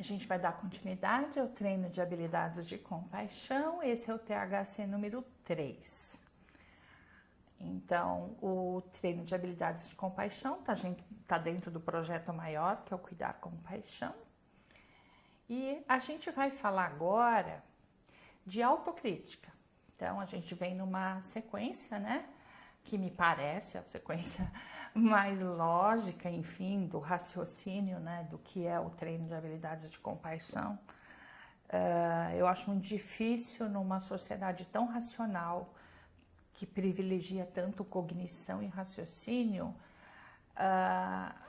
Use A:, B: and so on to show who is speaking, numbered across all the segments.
A: gente vai dar continuidade ao treino de habilidades de compaixão. Esse é o THC número 3. Então, o treino de habilidades de compaixão tá dentro do projeto maior, que é o Cuidar com Paixão. E a gente vai falar agora de autocrítica. Então, a gente vem numa sequência, né? Que me parece a sequência mais lógica, enfim, do raciocínio, né, do que é o treino de habilidades de compaixão. Eu acho muito difícil numa sociedade tão racional, que privilegia tanto cognição e raciocínio,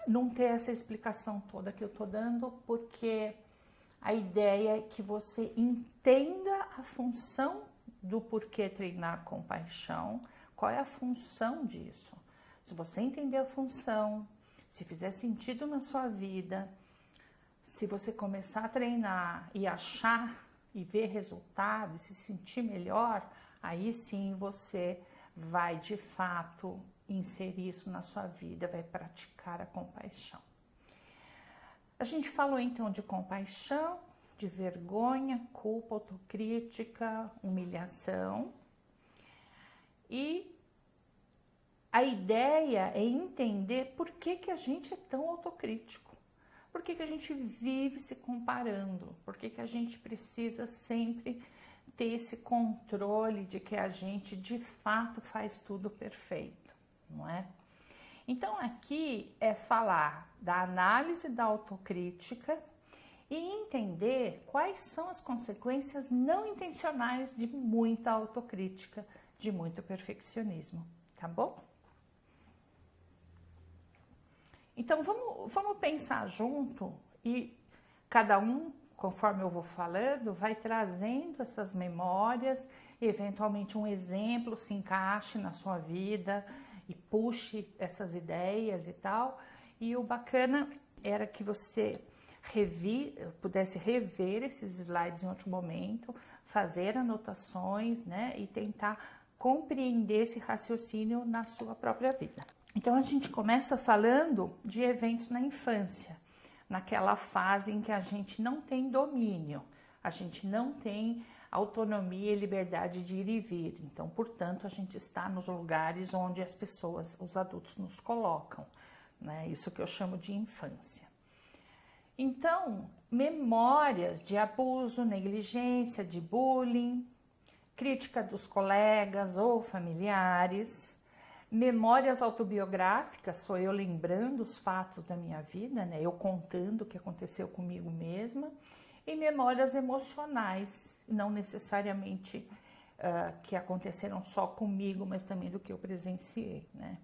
A: não ter essa explicação toda que eu estou dando, porque a ideia é que você entenda a função do porquê treinar compaixão, qual é a função disso. Se você entender a função, se fizer sentido na sua vida, se você começar a treinar e achar e ver resultado e se sentir melhor, aí sim você vai de fato inserir isso na sua vida, vai praticar a compaixão. A gente falou então de compaixão, de vergonha, culpa, autocrítica, humilhação. E a ideia é entender por que a gente é tão autocrítico, por que a gente vive se comparando, por que a gente precisa sempre ter esse controle de que a gente de fato faz tudo perfeito, não é? Então aqui é falar da análise da autocrítica e entender quais são as consequências não intencionais de muita autocrítica, de muito perfeccionismo, tá bom? Então vamos pensar junto e cada um, conforme eu vou falando, vai trazendo essas memórias, eventualmente um exemplo se encaixe na sua vida e puxe essas ideias e tal. E o bacana era que você pudesse rever esses slides em outro momento, fazer anotações, né, e tentar compreender esse raciocínio na sua própria vida. Então a gente começa falando de eventos na infância, naquela fase em que a gente não tem domínio, a gente não tem autonomia e liberdade de ir e vir. Então, portanto, a gente está nos lugares onde as pessoas, os adultos nos colocam, né? Isso que eu chamo de infância. Então, memórias de abuso, negligência, de bullying, crítica dos colegas ou familiares, memórias autobiográficas, sou eu lembrando os fatos da minha vida, né? Eu contando o que aconteceu comigo mesma, e memórias emocionais, não necessariamente que aconteceram só comigo, mas também do que eu presenciei, né?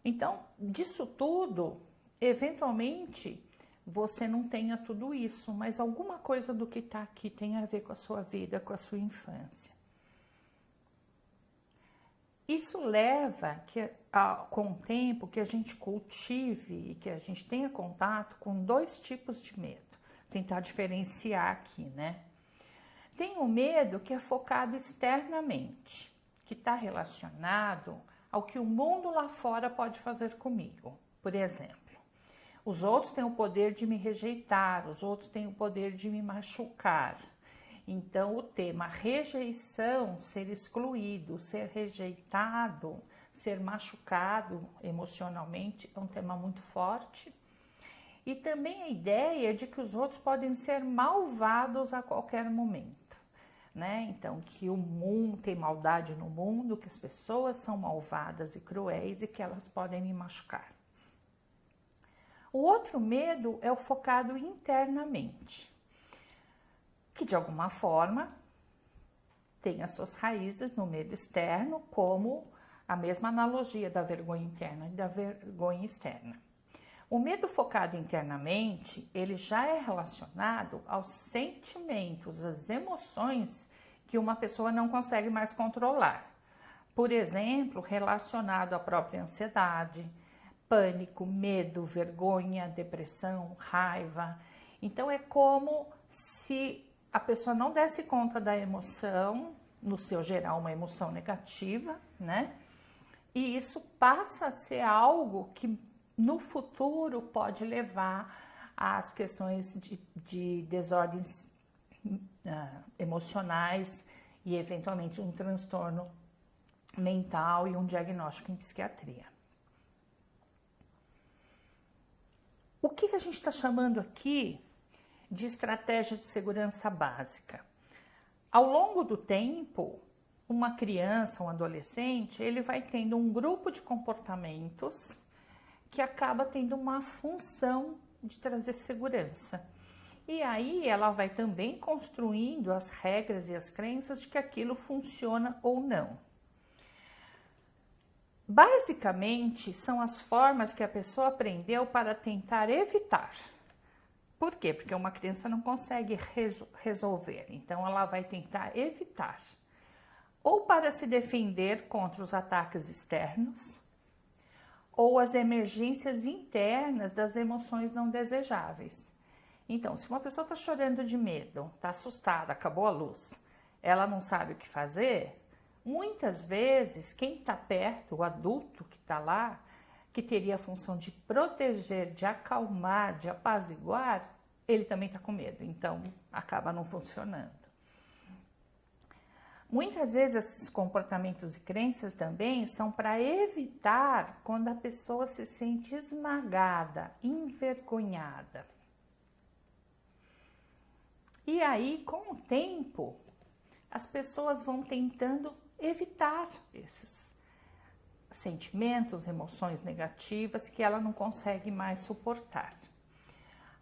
A: Então, disso tudo, eventualmente, você não tenha tudo isso, mas alguma coisa do que está aqui tem a ver com a sua vida, com a sua infância. Isso leva com o tempo que a gente cultive e que a gente tenha contato com 2 tipos de medo. Tentar diferenciar aqui, né? Tem o medo que é focado externamente, que está relacionado ao que o mundo lá fora pode fazer comigo. Por exemplo, os outros têm o poder de me rejeitar, os outros têm o poder de me machucar. Então, o tema rejeição, ser excluído, ser rejeitado, ser machucado emocionalmente é um tema muito forte. E também a ideia de que os outros podem ser malvados a qualquer momento, né? Então, que o mundo tem maldade no mundo, que as pessoas são malvadas e cruéis e que elas podem me machucar. O outro medo é o focado internamente, que de alguma forma tem as suas raízes no medo externo, como a mesma analogia da vergonha interna e da vergonha externa. O medo focado internamente, ele já é relacionado aos sentimentos, às emoções que uma pessoa não consegue mais controlar. Por exemplo, relacionado à própria ansiedade, pânico, medo, vergonha, depressão, raiva. Então é como se a pessoa não desse conta da emoção, no seu geral uma emoção negativa, né? E isso passa a ser algo que no futuro pode levar às questões de desordens emocionais e eventualmente um transtorno mental e um diagnóstico em psiquiatria. O que a gente está chamando aqui de estratégia de segurança básica? Ao longo do tempo, uma criança, um adolescente, ele vai tendo um grupo de comportamentos que acaba tendo uma função de trazer segurança. E aí ela vai também construindo as regras e as crenças de que aquilo funciona ou não. Basicamente, são as formas que a pessoa aprendeu para tentar evitar. Por quê? Porque uma criança não consegue resolver, então ela vai tentar evitar. Ou para se defender contra os ataques externos, ou as emergências internas das emoções não desejáveis. Então, se uma pessoa está chorando de medo, está assustada, acabou a luz, ela não sabe o que fazer, muitas vezes quem está perto, o adulto que está lá, que teria a função de proteger, de acalmar, de apaziguar, ele também está com medo, então acaba não funcionando. Muitas vezes esses comportamentos e crenças também são para evitar quando a pessoa se sente esmagada, envergonhada. E aí, com o tempo, as pessoas vão tentando evitar esses sentimentos, emoções negativas que ela não consegue mais suportar.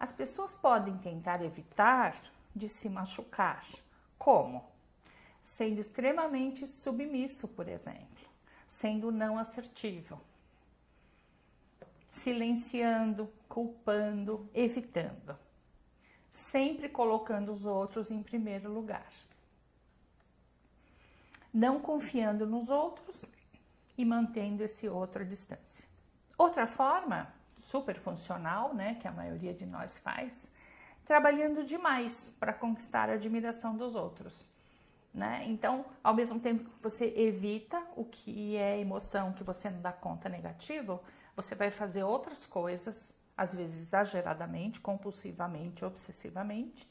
A: As pessoas podem tentar evitar de se machucar. Como? Sendo extremamente submisso, por exemplo, sendo não assertivo, silenciando, culpando, evitando, sempre colocando os outros em primeiro lugar, não confiando nos outros e mantendo esse outro à distância. Outra forma, super funcional, né, que a maioria de nós faz, trabalhando demais para conquistar a admiração dos outros. Né? Então, ao mesmo tempo que você evita o que é emoção que você não dá conta negativo, você vai fazer outras coisas, às vezes exageradamente, compulsivamente, obsessivamente,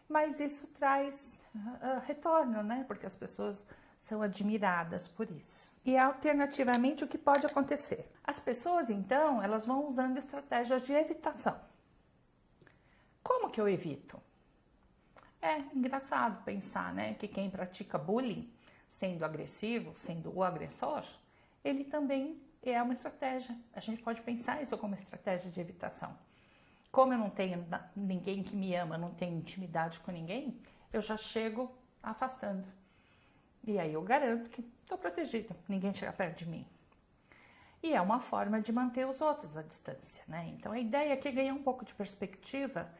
A: mas isso traz retorno, né? Porque as pessoas são admiradas por isso. E alternativamente, o que pode acontecer? As pessoas, então, elas vão usando estratégias de evitação. Como que eu evito? É engraçado pensar, né, que quem pratica bullying, sendo agressivo, sendo o agressor, ele também é uma estratégia. A gente pode pensar isso como estratégia de evitação. Como eu não tenho ninguém que me ama, não tenho intimidade com ninguém, eu já chego afastando. E aí eu garanto que estou protegido, ninguém chega perto de mim. E é uma forma de manter os outros à distância, né? Então a ideia aqui é ganhar um pouco de perspectiva,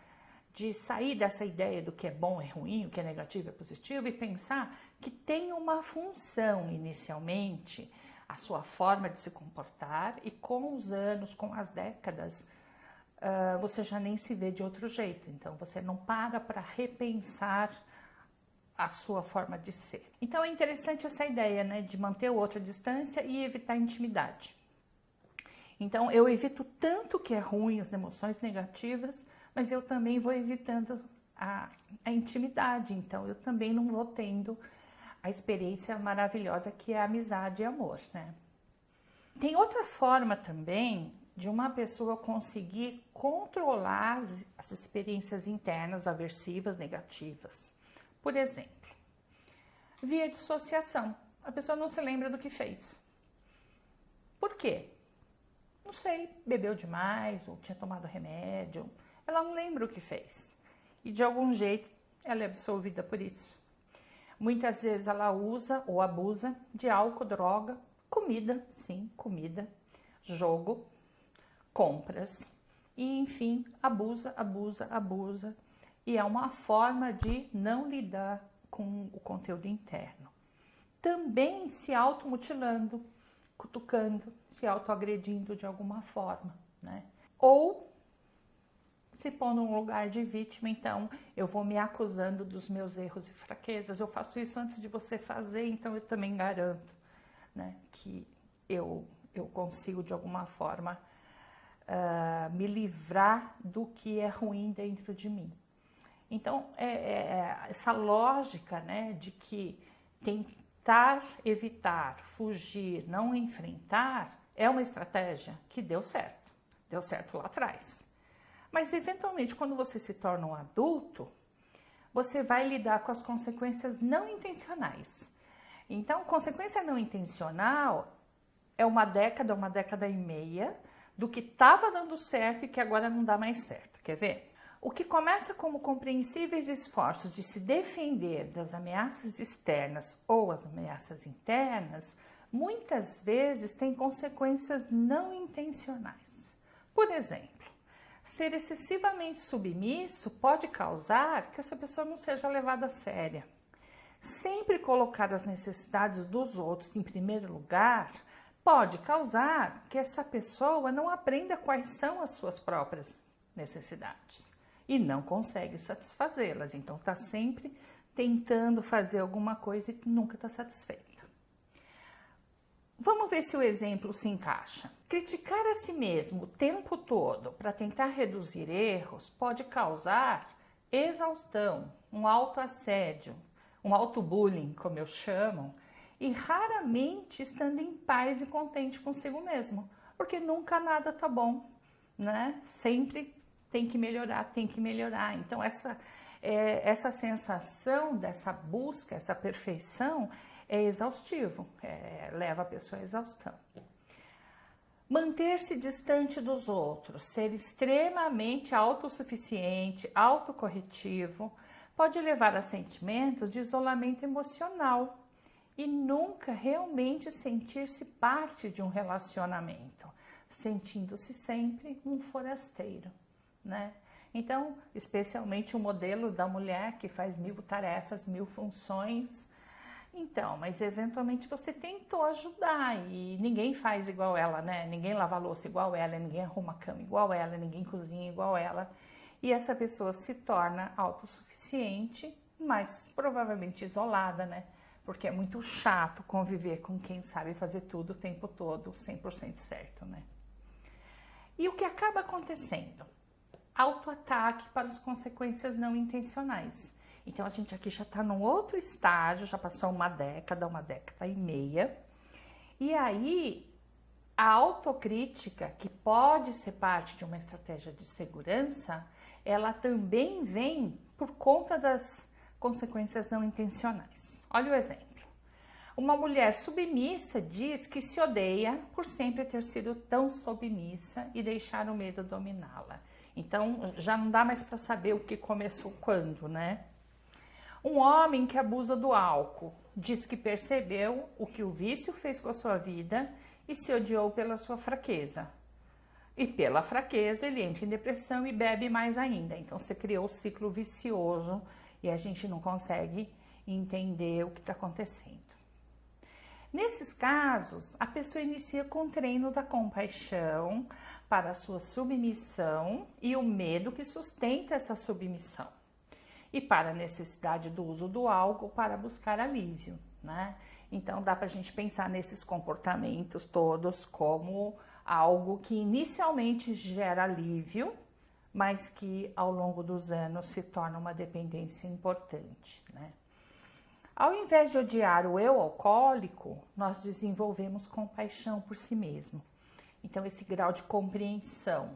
A: de sair dessa ideia do que é bom é ruim, o que é negativo é positivo e pensar que tem uma função inicialmente, a sua forma de se comportar e com os anos, com as décadas, você já nem se vê de outro jeito. Então você não para repensar a sua forma de ser. Então é interessante essa ideia, né, de manter o outro à distância e evitar a intimidade. Então eu evito tanto o que é ruim, as emoções negativas, mas eu também vou evitando a intimidade, então eu também não vou tendo a experiência maravilhosa que é a amizade e amor, né? Tem outra forma também de uma pessoa conseguir controlar as experiências internas aversivas, negativas. Por exemplo, via dissociação, a pessoa não se lembra do que fez. Por quê? Não sei, bebeu demais ou tinha tomado remédio. Ela não lembra o que fez e de algum jeito ela é absolvida por isso. Muitas vezes ela usa ou abusa de álcool, droga, comida, sim, comida, jogo, compras e enfim, abusa e é uma forma de não lidar com o conteúdo interno. Também se automutilando, cutucando, se autoagredindo de alguma forma, né? Ou se pondo num lugar de vítima, então eu vou me acusando dos meus erros e fraquezas. Eu faço isso antes de você fazer, então eu também garanto, né, que eu consigo de alguma forma me livrar do que é ruim dentro de mim. Então, essa lógica, né, de que tentar evitar, fugir, não enfrentar, é uma estratégia que deu certo lá atrás. Mas, eventualmente, quando você se torna um adulto, você vai lidar com as consequências não intencionais. Então, consequência não intencional é uma década e meia do que estava dando certo e que agora não dá mais certo. Quer ver? O que começa como compreensíveis esforços de se defender das ameaças externas ou as ameaças internas, muitas vezes tem consequências não intencionais. Por exemplo, ser excessivamente submisso pode causar que essa pessoa não seja levada a sério. Sempre colocar as necessidades dos outros em primeiro lugar pode causar que essa pessoa não aprenda quais são as suas próprias necessidades e não consegue satisfazê-las. Então, está sempre tentando fazer alguma coisa e nunca está satisfeita. Vamos ver se o exemplo se encaixa. Criticar a si mesmo o tempo todo para tentar reduzir erros pode causar exaustão, um autoassédio, um autobullying, como eu chamo, e raramente estando em paz e contente consigo mesmo, porque nunca nada tá bom, né? Sempre tem que melhorar. Então, essa sensação dessa busca, essa perfeição, é exaustivo, leva a pessoa à exaustão. Manter-se distante dos outros, ser extremamente autossuficiente, autocorretivo, pode levar a sentimentos de isolamento emocional e nunca realmente sentir-se parte de um relacionamento, sentindo-se sempre um forasteiro, né? Então, especialmente o modelo da mulher que faz 1000 tarefas, 1000 funções. Então, mas eventualmente você tentou ajudar e ninguém faz igual ela, né? Ninguém lava a louça igual ela, ninguém arruma a cama igual ela, ninguém cozinha igual ela. E essa pessoa se torna autossuficiente, mas provavelmente isolada, né? Porque é muito chato conviver com quem sabe fazer tudo o tempo todo, 100% certo, né? E o que acaba acontecendo? Autoataque para as consequências não intencionais. Então, a gente aqui já está num outro estágio, já passou uma década e meia. E aí, a autocrítica, que pode ser parte de uma estratégia de segurança, ela também vem por conta das consequências não intencionais. Olha o exemplo. Uma mulher submissa diz que se odeia por sempre ter sido tão submissa e deixar o medo dominá-la. Então, já não dá mais para saber o que começou quando, né? Um homem que abusa do álcool diz que percebeu o que o vício fez com a sua vida e se odiou pela sua fraqueza. E pela fraqueza ele entra em depressão e bebe mais ainda. Então, você criou o ciclo vicioso e a gente não consegue entender o que está acontecendo. Nesses casos, a pessoa inicia com o treino da compaixão para a sua submissão e o medo que sustenta essa submissão. E para a necessidade do uso do álcool para buscar alívio, né? Então, dá para a gente pensar nesses comportamentos todos como algo que inicialmente gera alívio, mas que ao longo dos anos se torna uma dependência importante, né? Ao invés de odiar o eu alcoólico, nós desenvolvemos compaixão por si mesmo. Então, esse grau de compreensão.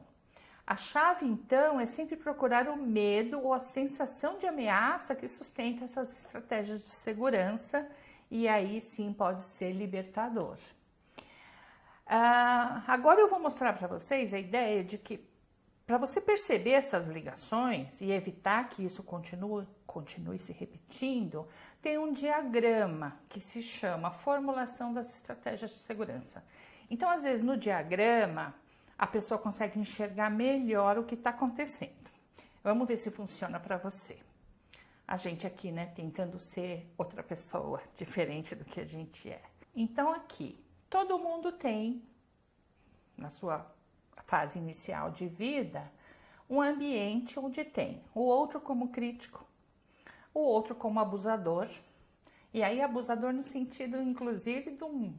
A: A chave, então, é sempre procurar o medo ou a sensação de ameaça que sustenta essas estratégias de segurança e aí sim pode ser libertador. Agora eu vou mostrar para vocês a ideia de que para você perceber essas ligações e evitar que isso continue se repetindo, tem um diagrama que se chama Formulação das Estratégias de Segurança. Então, às vezes, no diagrama, a pessoa consegue enxergar melhor o que está acontecendo. Vamos ver se funciona para você. A gente aqui, né, tentando ser outra pessoa, diferente do que a gente é. Então, aqui, todo mundo tem, na sua fase inicial de vida, um ambiente onde tem o outro como crítico, o outro como abusador, e aí abusador no sentido, inclusive, de um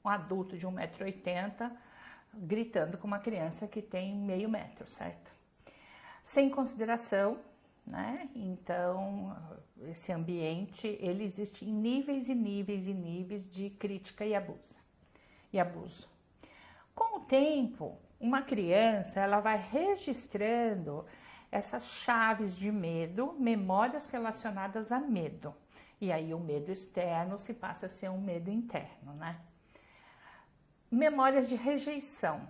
A: adulto de 1,80 m, gritando com uma criança que tem meio metro, certo? Sem consideração, né? Então, esse ambiente, ele existe em níveis e níveis e níveis de crítica e abuso. Com o tempo, uma criança, ela vai registrando essas chaves de medo, memórias relacionadas a medo. E aí o medo externo se passa a ser um medo interno, né? Memórias de rejeição,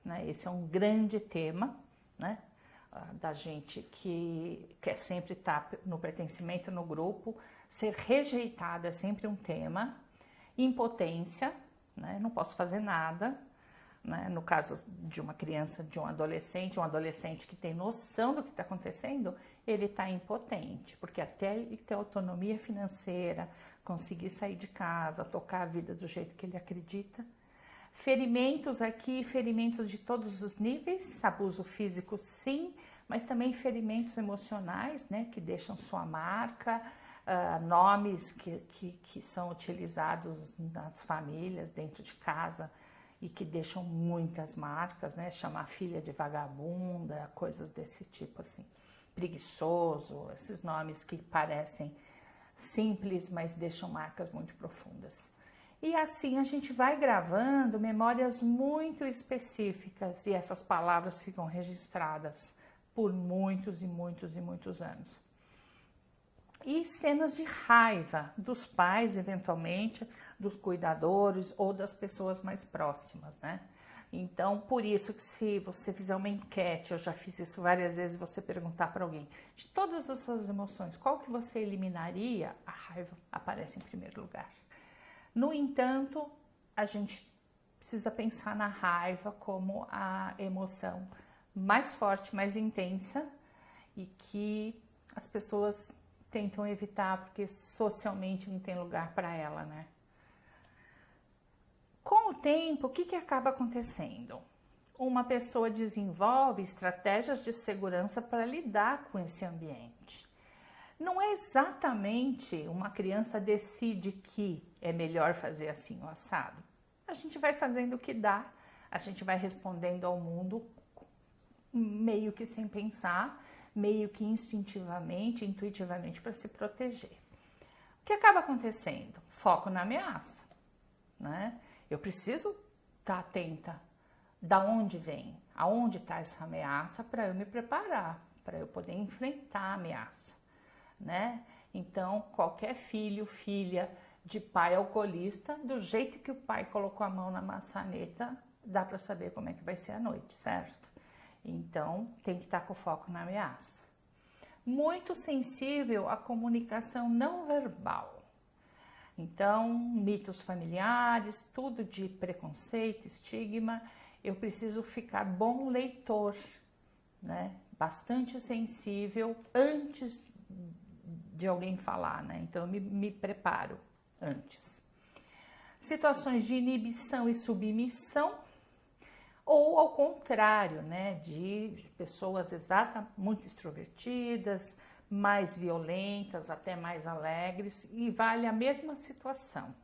A: né? Esse é um grande tema, né? Da gente que quer sempre estar no pertencimento no grupo, ser rejeitado é sempre um tema. Impotência, né? Não posso fazer nada, né? No caso de uma criança, de um adolescente que tem noção do que está acontecendo, ele está impotente, porque até ele ter autonomia financeira, conseguir sair de casa, tocar a vida do jeito que ele acredita. Ferimentos aqui, ferimentos de todos os níveis, abuso físico sim, mas também ferimentos emocionais, né, que deixam sua marca, nomes que são utilizados nas famílias, dentro de casa, e que deixam muitas marcas, né, chamar a filha de vagabunda, coisas desse tipo assim, preguiçoso, esses nomes que parecem simples, mas deixam marcas muito profundas. E assim a gente vai gravando memórias muito específicas e essas palavras ficam registradas por muitos e muitos e muitos anos. E cenas de raiva dos pais, eventualmente, dos cuidadores ou das pessoas mais próximas, né? Então, por isso que se você fizer uma enquete, eu já fiz isso várias vezes, você perguntar para alguém, de todas as suas emoções, qual que você eliminaria? A raiva aparece em primeiro lugar. No entanto, a gente precisa pensar na raiva como a emoção mais forte, mais intensa e que as pessoas tentam evitar porque socialmente não tem lugar para ela, né? Com o tempo, o que acaba acontecendo? Uma pessoa desenvolve estratégias de segurança para lidar com esse ambiente. Não é exatamente uma criança decide que é melhor fazer assim o assado. A gente vai fazendo o que dá, a gente vai respondendo ao mundo meio que sem pensar, meio que instintivamente, intuitivamente para se proteger. O que acaba acontecendo? Foco na ameaça, né? Eu preciso estar atenta da onde vem, aonde está essa ameaça para eu me preparar, para eu poder enfrentar a ameaça, né? Então, qualquer filho, filha de pai alcoolista, do jeito que o pai colocou a mão na maçaneta, dá para saber como é que vai ser a noite, certo? Então, tem que estar com foco na ameaça. Muito sensível à comunicação não verbal. Então, mitos familiares, tudo de preconceito, estigma, eu preciso ficar bom leitor, né? Bastante sensível antes de alguém falar, né? Então, eu me preparo antes. Situações de inibição e submissão, ou ao contrário, né? De pessoas muito extrovertidas, mais violentas, até mais alegres, e vale a mesma situação,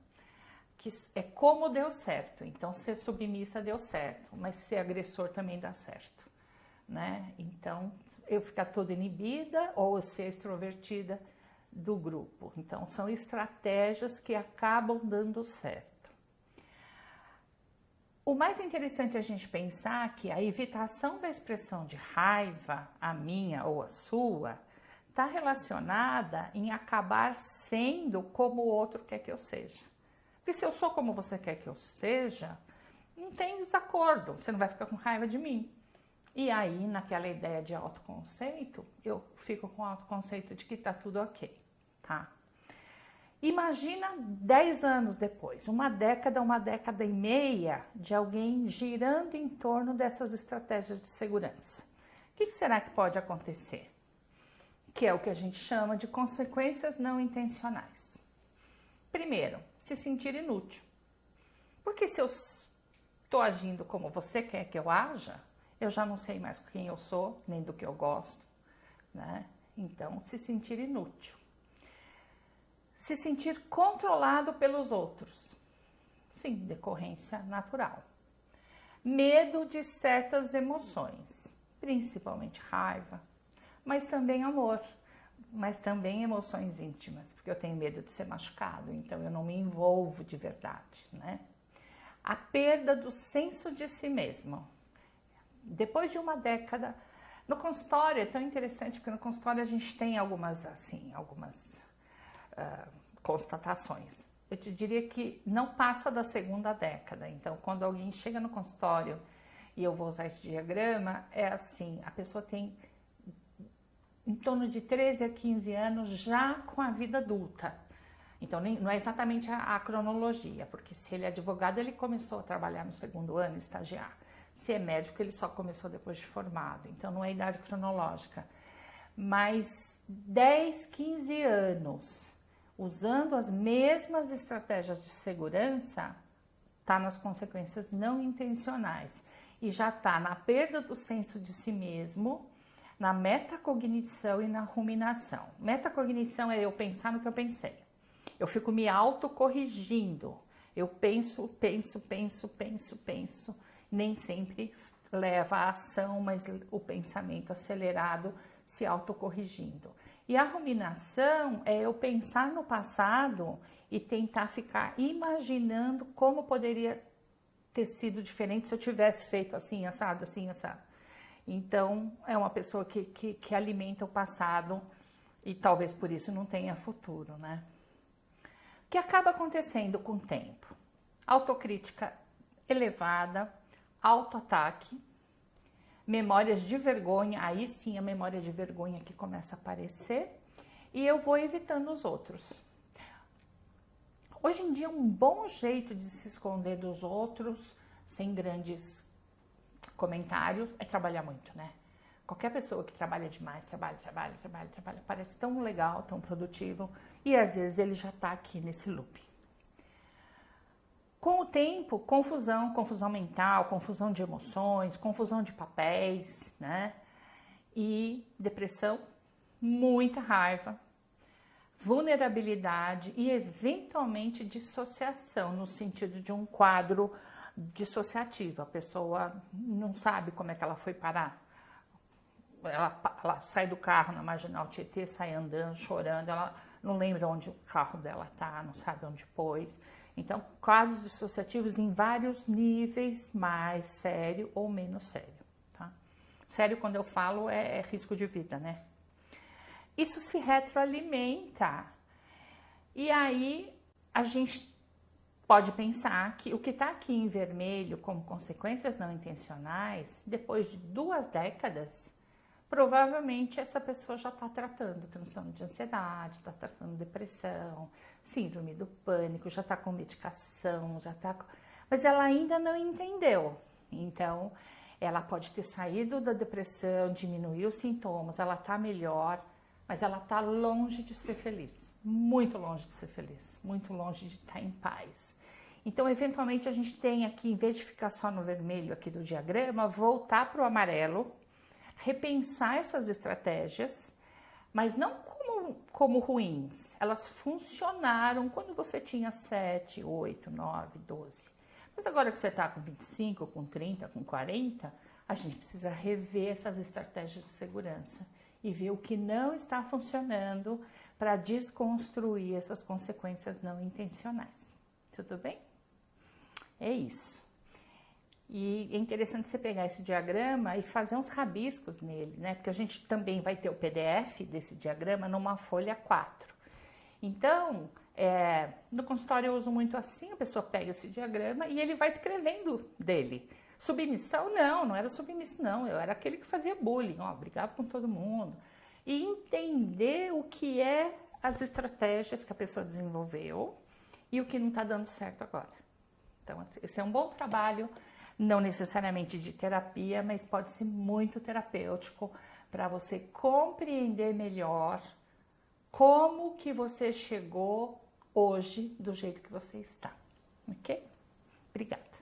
A: que é como deu certo. Então, ser submissa deu certo, mas ser agressor também dá certo, né? Então, eu ficar toda inibida ou eu ser extrovertida do grupo. Então, são estratégias que acabam dando certo. O mais interessante é a gente pensar que a evitação da expressão de raiva, a minha ou a sua, está relacionada em acabar sendo como o outro quer que eu seja. Porque se eu sou como você quer que eu seja, não tem desacordo, você não vai ficar com raiva de mim. E aí, naquela ideia de autoconceito, eu fico com o autoconceito de que tá tudo ok, tá? Imagina 10 anos depois, uma década e meia de alguém girando em torno dessas estratégias de segurança. O que será que pode acontecer? Que é o que a gente chama de consequências não intencionais. Primeiro, se sentir inútil. Porque se eu estou agindo como você quer que eu haja, eu já não sei mais quem eu sou, nem do que eu gosto, né? Então, se sentir inútil. Se sentir controlado pelos outros. Sim, decorrência natural. medo de certas emoções, principalmente raiva, mas também amor, mas também emoções íntimas, porque eu tenho medo de ser machucado, então eu não me envolvo de verdade, né? A perda do senso de si mesmo. Depois de uma década, no consultório é tão interessante, porque no consultório a gente tem algumas constatações. Eu te diria que não passa da segunda década. Então, quando alguém chega no consultório, e eu vou usar esse diagrama, é assim, a pessoa tem em torno de 13 a 15 anos já com a vida adulta. Então, não é exatamente a cronologia, porque se ele é advogado, ele começou a trabalhar no segundo ano, estagiar. Se é médico, ele só começou depois de formado. Então, não é idade cronológica. Mas 10, 15 anos, usando as mesmas estratégias de segurança, está nas consequências não intencionais. E já está na perda do senso de si mesmo, na metacognição e na ruminação. Metacognição é eu pensar no que eu pensei. Eu fico me autocorrigindo. Eu penso. Nem sempre leva à ação, mas o pensamento acelerado se autocorrigindo. E a ruminação é eu pensar no passado e tentar ficar imaginando como poderia ter sido diferente se eu tivesse feito assim, assado, assim, assado. Então, é uma pessoa que alimenta o passado e talvez por isso não tenha futuro, né? O que acaba acontecendo com o tempo? Autocrítica elevada, autoataque, memórias de vergonha, aí sim a memória de vergonha que começa a aparecer, e eu vou evitando os outros. Hoje em dia, um bom jeito de se esconder dos outros, sem grandes comentários, é trabalhar muito, né? Qualquer pessoa que trabalha demais, trabalha, parece tão legal, tão produtivo, e às vezes ele já tá aqui nesse loop. Com o tempo, confusão mental, confusão de emoções, confusão de papéis, né? E depressão, muita raiva, vulnerabilidade e eventualmente dissociação, no sentido de um quadro dissociativo. A pessoa não sabe como é que ela foi parar. Ela sai do carro na Marginal Tietê, sai andando, chorando, ela não lembra onde o carro dela tá, não sabe onde pôs. Então, quadros dissociativos em vários níveis, mais sério ou menos sério, tá? Sério, quando eu falo, é risco de vida, né? Isso se retroalimenta. E aí, a gente pode pensar que o que está aqui em vermelho como consequências não intencionais, depois de 2 décadas, provavelmente essa pessoa já está tratando transtorno de ansiedade, está tratando depressão, síndrome do pânico, já está com medicação, mas ela ainda não entendeu. Então, ela pode ter saído da depressão, diminuiu os sintomas, ela está melhor, mas ela está longe de ser feliz, muito longe de ser feliz, muito longe de estar em paz. Então, eventualmente, a gente tem aqui, em vez de ficar só no vermelho aqui do diagrama, voltar para o amarelo, repensar essas estratégias, mas não como ruins. Elas funcionaram quando você tinha 7, 8, 9, 12. Mas agora que você está com 25, com 30, com 40, a gente precisa rever essas estratégias de segurança e ver o que não está funcionando para desconstruir essas consequências não intencionais. Tudo bem? É isso. E é interessante você pegar esse diagrama e fazer uns rabiscos nele, né? Porque a gente também vai ter o PDF desse diagrama numa folha 4. Então, no consultório eu uso muito assim, a pessoa pega esse diagrama e ele vai escrevendo dele. Submissão, não era submisso, não. Eu era aquele que fazia bullying, brigava com todo mundo. E entender o que é as estratégias que a pessoa desenvolveu e o que não está dando certo agora. Então, esse é um bom trabalho, não necessariamente de terapia, mas pode ser muito terapêutico para você compreender melhor como que você chegou hoje do jeito que você está, ok? Obrigada.